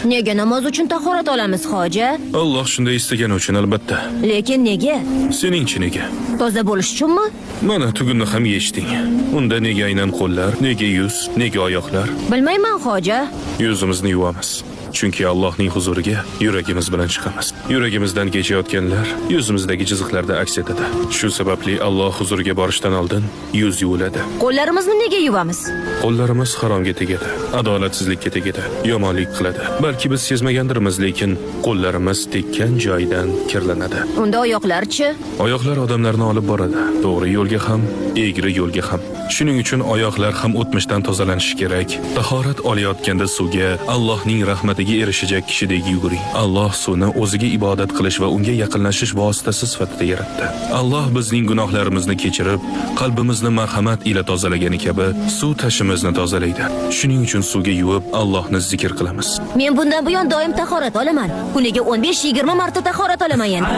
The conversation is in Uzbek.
Nega namoz uchun tahorat olamiz, hoji? Alloh shunday istagani uchun albatta. Lekin nega? Seningchi nega? Toza bo'lish uchunmi? Mana tugunni ham yechding. Unda nega aynan qo'llar, nega yuz, nega oyoqlar? Bilmayman, hoji. Yuzimizni yuvamiz. Chunki Allohning huzuriga yuragimiz bilan chiqamiz. Yuragimizdan kechayotganlar yuzimizdagi chiziqlarda aks etadi. Shu sababli Alloh huzuriga borishdan oldin yuz yuviladi. Qo'llarimizni nega yuvamiz? Qo'llarimiz haromga tegadi, adolatsizlikka tegadi, yomonlik qiladi. Balki biz sezmagandirmiz, lekin qo'llarimiz tekkan joydan kirlanadi. Unda oyoqlar-chi? Oyoqlar odamlarni olib boradi, to'g'ri yo'lga ham, egri yo'lga ham. Shuning uchun oyoqlar ham o'tmishdan tozalanishi kerak. Tahorat olayotganda suvga Allohning rahmatiga erishajak kishidek yuguring. Alloh suvni o'ziga ibodat qilish va unga yaqinlashish vositasi sifatida yaratdi. Alloh bizning gunohlarimizni kechirib, qalbimizni marhamat ila tozalagani kabi suv tashimizni tozalaydi. Shuning uchun suvga yuvib Allohni zikr qilamiz. Men bundan buyon doim tahorat olaman. Kuniga 15-20 marta tahorat olaman yana.